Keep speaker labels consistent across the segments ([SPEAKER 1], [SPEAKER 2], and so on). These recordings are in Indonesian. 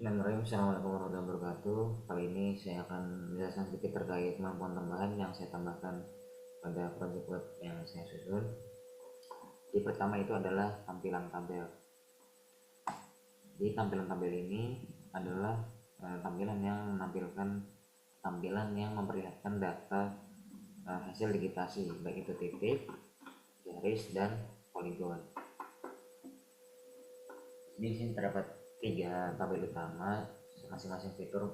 [SPEAKER 1] Bismillahirrahmanirrahim. Assalamualaikum warahmatullahi wabarakatuh. Kali ini saya akan menjelaskan sedikit terkait kemampuan tambahan yang saya tambahkan pada project web yang saya susun. Di pertama itu adalah tampilan tabel. Di tampilan tabel ini adalah tampilan yang menampilkan tampilan yang memperlihatkan data hasil digitasi, baik itu titik, garis, dan poligon. Di sini terdapat 3 tabel utama, masing-masing fitur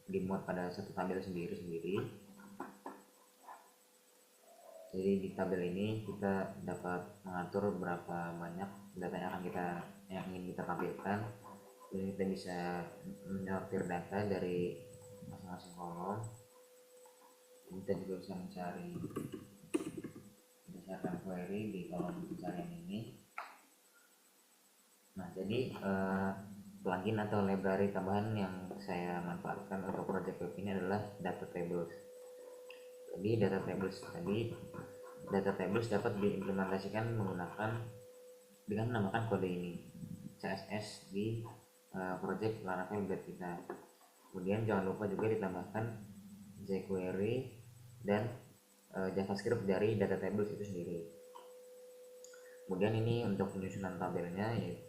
[SPEAKER 1] dimuat pada satu tabel sendiri-sendiri. Jadi di tabel ini kita dapat mengatur berapa banyak data yang ingin kita tampilkan. Jadi kita bisa menyortir data dari masing-masing kolom. Kita juga bisa mencari berdasarkan query di kolom pencarian ini. Nah, jadi plugin atau library tambahan yang saya manfaatkan untuk project web ini adalah data tables. Jadi data tables dapat diimplementasikan dengan menambahkan kode ini CSS di project Laravel build kita. Kemudian jangan lupa juga ditambahkan jQuery dan JavaScript dari data tables itu sendiri. Kemudian ini untuk penyusunan tabelnya, yaitu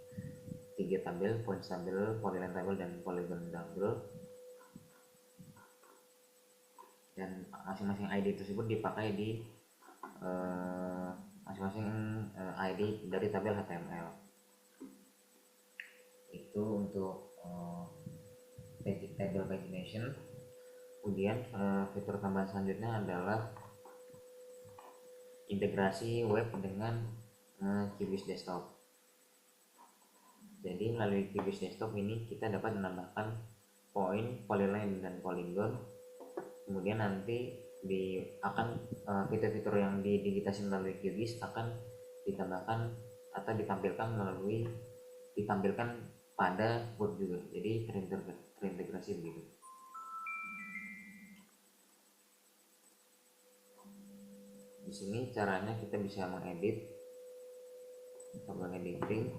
[SPEAKER 1] 3 tabel, points table, polyline table, dan polygon table. Dan masing-masing ID tersebut dipakai di masing-masing ID dari tabel HTML. Itu untuk table pagination. Kemudian fitur tambahan selanjutnya adalah integrasi web dengan QGIS desktop. Jadi melalui QGIS desktop ini kita dapat menambahkan point, polyline, dan polygon. Kemudian nanti fitur-fitur yang didigitasi melalui QGIS akan ditambahkan atau ditampilkan pada Word juga. Jadi terintegrasi begitu. Di sini caranya kita bisa mengedit tabel editing.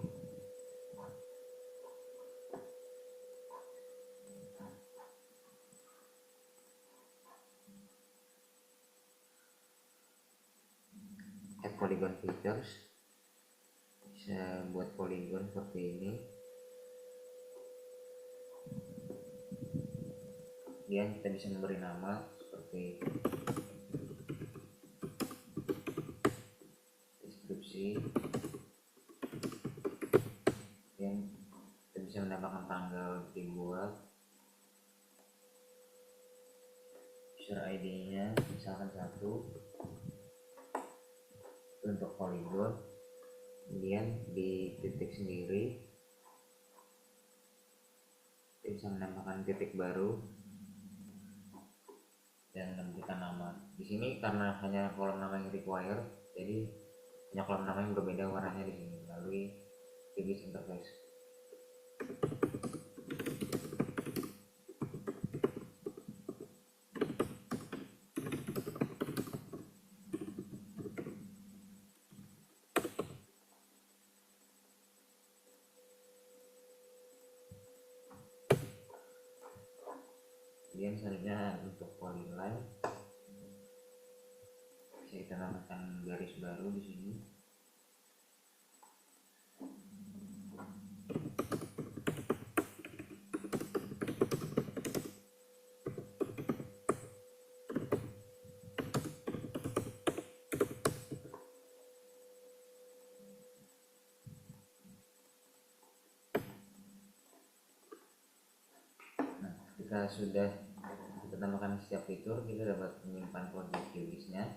[SPEAKER 1] Add polygon features, bisa buat polygon seperti ini. Kemudian kita bisa memberi nama seperti deskripsi. Kemudian kita bisa menambahkan tanggal dibuat, user ID-nya misalkan 1 untuk polygon. Kemudian di titik sendiri kita bisa menambahkan titik baru dan menentukan nama. Di sini karena hanya kolom nama yang require, jadi hanya kolom nama yang berbeda warnanya di sini melalui QGIS interface. Kemudian selanjutnya untuk polyline bisa kita tambahkan garis baru di sini. Nah, ketika sudah kita tambahkan setiap fitur, kita dapat menyimpan kode QGIS-nya.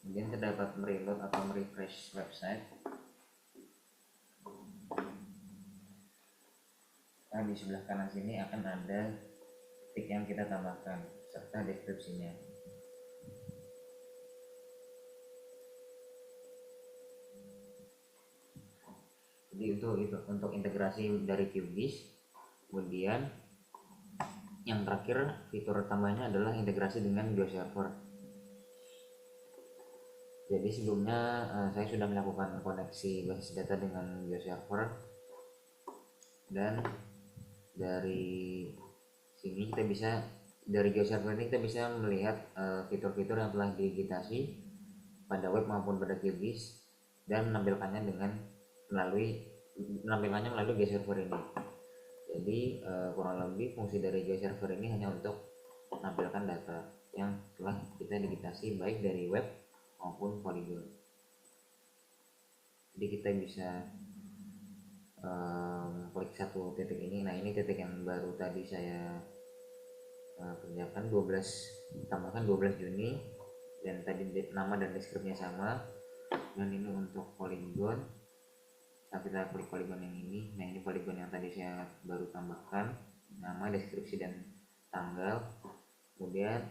[SPEAKER 1] Kemudian kita dapat mereload atau merefresh website. Nah, di sebelah kanan sini akan ada titik yang kita tambahkan serta deskripsinya. Jadi itu untuk integrasi dari QGIS. Kemudian Yang terakhir, fitur tambahannya adalah integrasi dengan GeoServer. Jadi sebelumnya saya sudah melakukan koneksi basis data dengan GeoServer, dan dari sini kita bisa, dari GeoServer ini kita bisa melihat fitur-fitur yang telah digitasi pada web maupun pada QGIS dan menampilkannya melalui GeoServer ini. Jadi kurang lebih fungsi dari GeoServer ini hanya untuk menampilkan data yang telah kita digitasi baik dari web maupun Polygon. Jadi kita bisa klik satu titik ini. Nah, ini titik yang baru tadi saya kerjakan, tambahkan 12 Juni, dan tadi nama dan deskripsinya sama. Dan ini untuk Polygon, kita klik Polygon yang ini. Nah, ini Polygon yang tadi saya baru tambahkan, nama, deskripsi, dan tanggal. Kemudian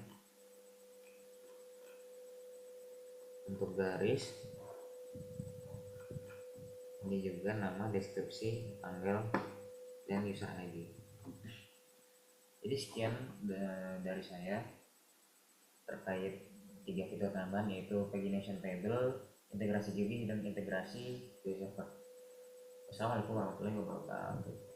[SPEAKER 1] untuk garis, ini juga nama, deskripsi, tanggal, dan user ID. Jadi sekian dari saya terkait 3 fitur tambahan, yaitu pagination table, integrasi QGIS, dan integrasi GeoServer. Wassalamualaikum warahmatullahi wabarakatuh.